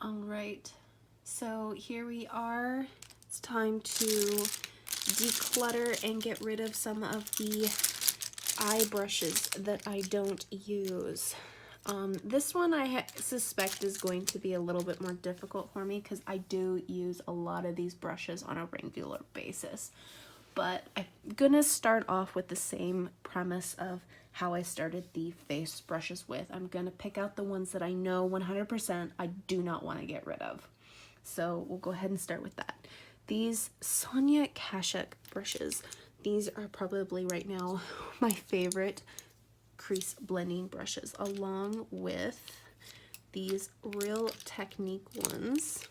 All right, so here we are. It's time to declutter and get rid of some of the eye brushes that I don't use. This one I suspect is going to be a little bit more difficult for me because I do use a lot of these brushes on a regular basis. But I'm gonna start off with the same premise of how I started the face brushes with. I'm gonna pick out the ones that I know 100% I do not want to get rid of. So we'll go ahead and start with that. These Sonia Kashuk brushes, these are probably right now my favorite crease blending brushes, along with these Real Technique ones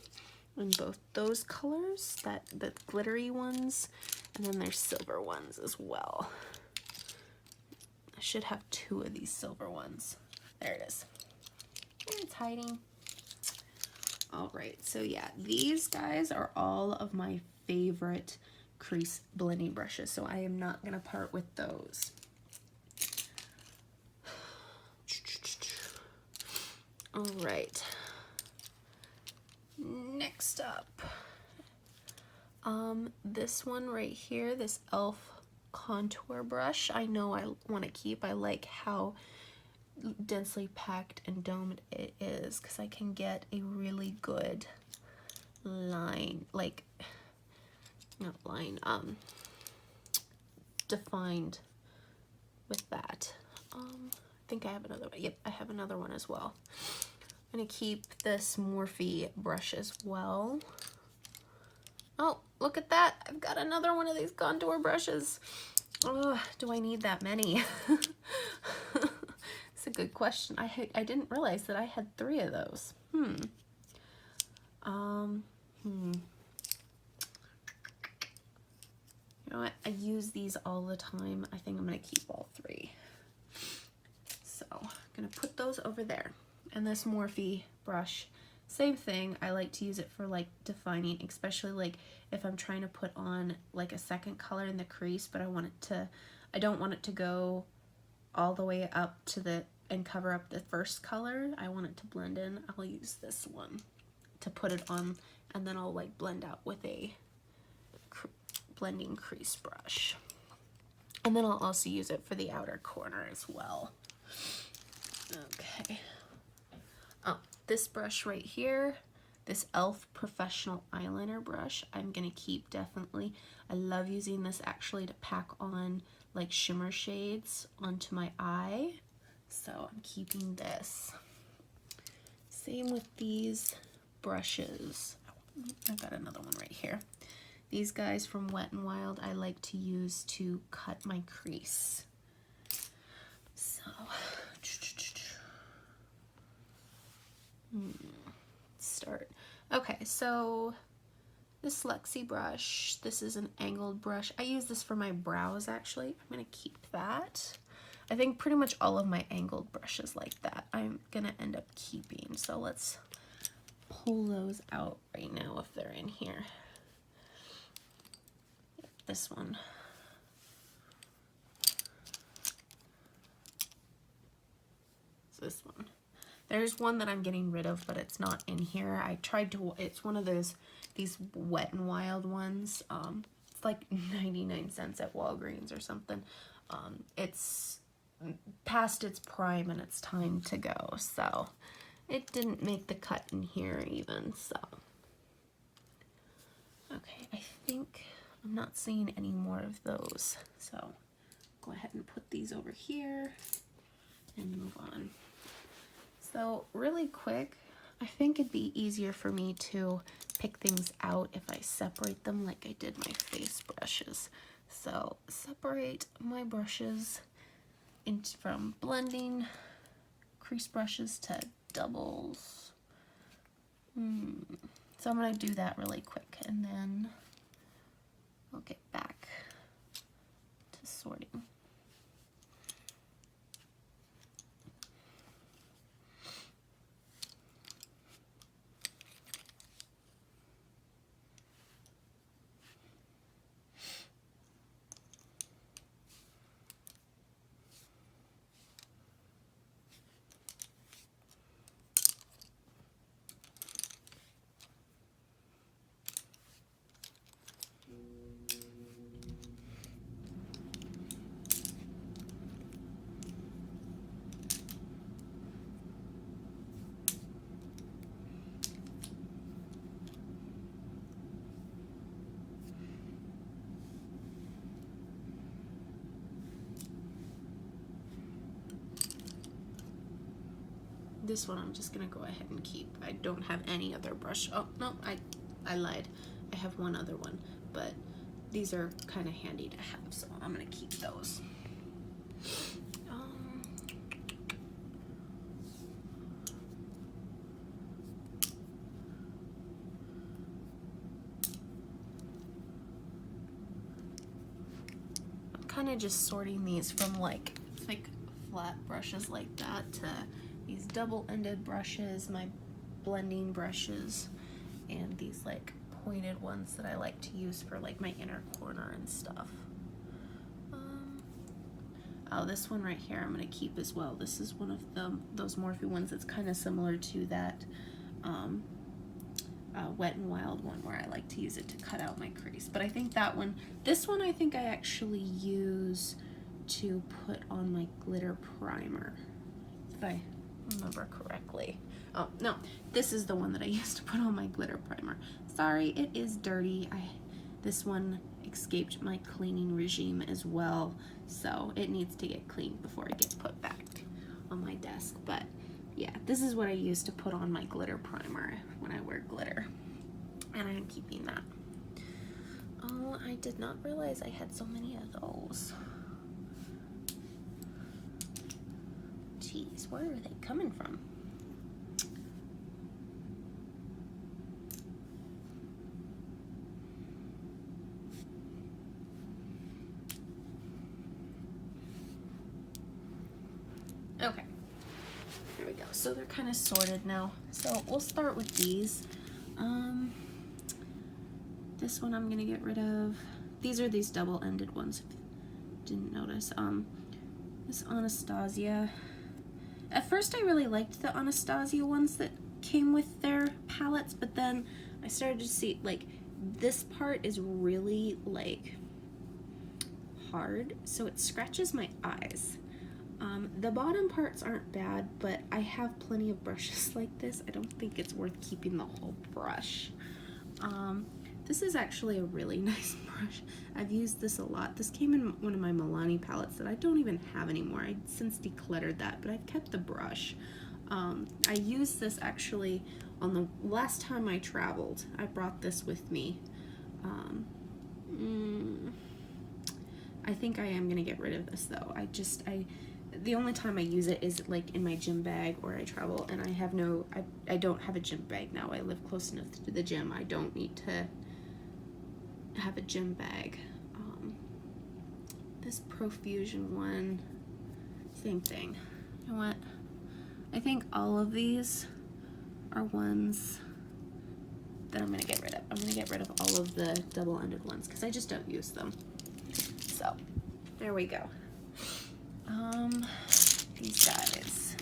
in both those colors, the glittery ones, and then there's silver ones as well. I should have two of these silver ones. There it is. There it's hiding. All right, so yeah, these guys are all of my favorite crease blending brushes, so I am not gonna part with those. All right, next up, this one right here, this e.l.f. contour brush, I know I want to keep. I like how densely packed and domed it is because I can get a really good line, like, not line, defined with that. I think I have another one. Yep, I have another one as well. I'm gonna keep this Morphe brush as well. Oh, look at that. I've got another one of these contour brushes. Oh, do I need that many? It's a good question. I didn't realize that I had 3 of those. You know what? I use these all the time. I think I'm gonna keep all 3. So I'm gonna put those over there. And this Morphe brush, same thing. I like to use it for like defining, especially like if I'm trying to put on like a second color in the crease, but I don't want it to go all the way up to and cover up the first color. I want it to blend in. I'll use this one to put it on, and then I'll like blend out with a blending crease brush. And then I'll also use it for the outer corner as well. Okay. Oh, this brush right here, this e.l.f. Professional Eyeliner brush, I'm gonna keep definitely. I love using this actually to pack on like shimmer shades onto my eye. So I'm keeping this. Same with these brushes. I've got another one right here. These guys from Wet n Wild I like to use to cut my crease. So start. Okay, so this Lexi brush, this is an angled brush. I use this for my brows actually. I'm gonna keep that. I think pretty much all of my angled brushes like that I'm gonna end up keeping. So let's pull those out right now if they're in here. Yep, this one. It's this one. There's one that I'm getting rid of, but it's not in here. I tried to, it's one of these Wet n Wild ones. It's like 99 cents at Walgreens or something. It's past its prime and it's time to go. So it didn't make the cut in here even, so. Okay, I think I'm not seeing any more of those. So go ahead and put these over here and move on. So really quick, I think it'd be easier for me to pick things out if I separate them like I did my face brushes. So separate my brushes from blending crease brushes to doubles. So I'm going to do that really quick and then I'll get back to sorting. this one I'm just gonna go ahead and keep. I don't have any other brush. Oh, no, I lied. I have one other one, but these are kind of handy to have, so I'm gonna keep those. I'm kind of just sorting these from like thick flat brushes like that to these double-ended brushes, my blending brushes, and these like pointed ones that I like to use for like my inner corner and stuff. Oh, this one right here I'm gonna keep as well. This is one of those Morphe ones that's kind of similar to that Wet n Wild one where I like to use it to cut out my crease. But I think that one, this one I think I actually use to put on my glitter primer, if I remember correctly. Oh, no, this is the one that I used to put on my glitter primer. Sorry, it is dirty. This one escaped my cleaning regime as well, so it needs to get cleaned before it gets put back on my desk. But yeah, this is what I use to put on my glitter primer when I wear glitter, and I'm keeping that. Oh, I did not realize I had so many of those. Jeez, where are they coming from? Okay, there we go. So they're kind of sorted now. So we'll start with these. This one I'm gonna get rid of. These are these double-ended ones, if you didn't notice. This Anastasia. At first I really liked the Anastasia ones that came with their palettes, but then I started to see, like, this part is really, like, hard, so it scratches my eyes. The bottom parts aren't bad, but I have plenty of brushes like this. I don't think it's worth keeping the whole brush. This is actually a really nice brush. I've used this a lot. This came in one of my Milani palettes that I don't even have anymore. I've since decluttered that, but I've kept the brush. I used this actually on the last time I traveled. I brought this with me. I think I am gonna get rid of this though. The only time I use it is like in my gym bag or I travel, and I don't have a gym bag now. I live close enough to the gym. I don't need to have a gym bag. This Profusion one, same thing. You know what? I think all of these are ones that I'm gonna get rid of. I'm gonna get rid of all of the double-ended ones because I just don't use them. So, there we go. These guys.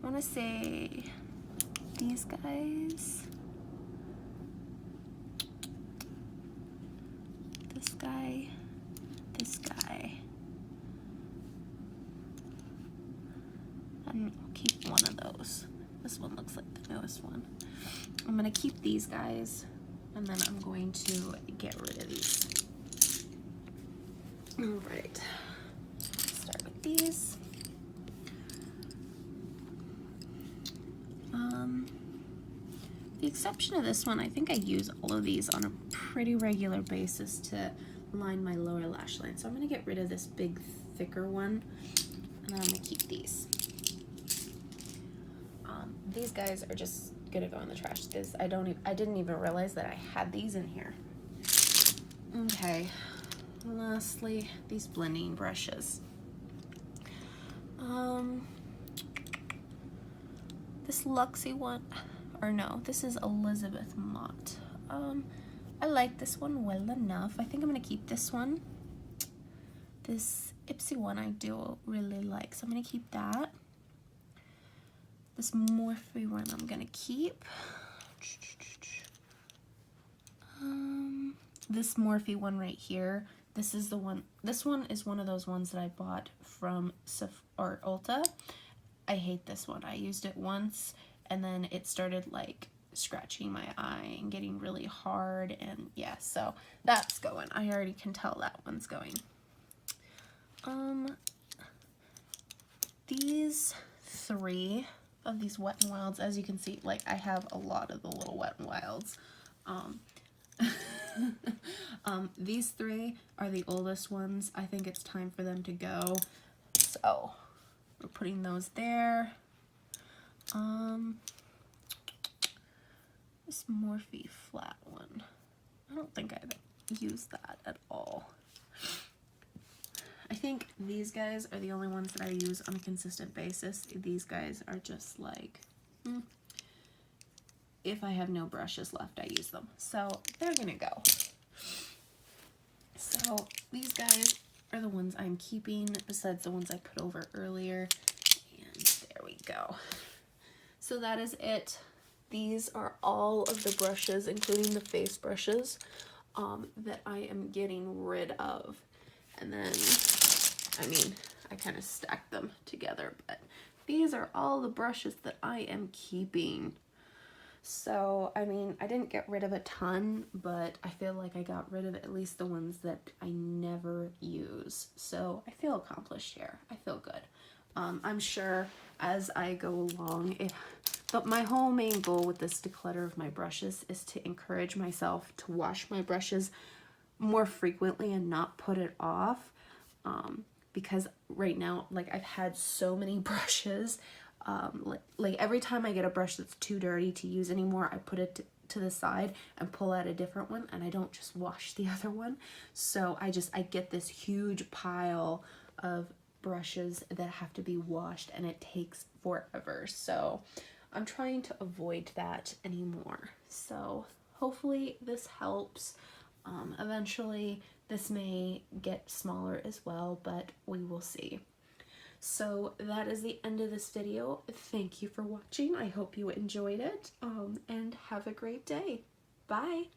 I want to say these guys. This guy. This guy. And I'll keep one of those. This one looks like the newest one. I'm gonna keep these guys, and then I'm going to get rid of these. All right, start with these. The exception of this one, I think I use all of these on a pretty regular basis to line my lower lash line. So I'm gonna get rid of this big, thicker one, and then I'm gonna keep these. These guys are just gonna go in the trash because I didn't even realize that I had these in here. Okay, lastly, these blending brushes. This Luxie one, or no, this is Elizabeth Mott. I like this one well enough. I think I'm gonna keep this one. This Ipsy one I do really like, so I'm gonna keep that. This Morphe one I'm gonna keep. This Morphe one right here. This is the one. This one is one of those ones that I bought from Ulta. I hate this one. I used it once, and then it started like scratching my eye and getting really hard, and yeah, so that's going. I already can tell that one's going. These 3 of these Wet n Wilds, as you can see, like I have a lot of the little Wet n Wilds. These 3 are the oldest ones. I think it's time for them to go. So we're putting those there. This Morphe flat one, I don't think I've used that at all. I think these guys are the only ones that I use on a consistent basis. These guys are just like, if I have no brushes left, I use them. So they're gonna go. So these guys are the ones I'm keeping, besides the ones I put over earlier. And there we go. So that is it. These are all of the brushes, including the face brushes, that I am getting rid of. And then, I mean, I kind of stacked them together, but these are all the brushes that I am keeping. So, I mean, I didn't get rid of a ton, but I feel like I got rid of at least the ones that I never use. So I feel accomplished here. I feel good. I'm sure as I go along, but my whole main goal with this declutter of my brushes is to encourage myself to wash my brushes more frequently and not put it off. Because right now, like, I've had so many brushes, like every time I get a brush that's too dirty to use anymore, I put it to the side and pull out a different one, and I don't just wash the other one. So I get this huge pile of brushes that have to be washed, and it takes forever. So I'm trying to avoid that anymore. So hopefully this helps. Eventually this may get smaller as well, but we will see. So that is the end of this video. Thank you for watching. I hope you enjoyed it, and have a great day. Bye.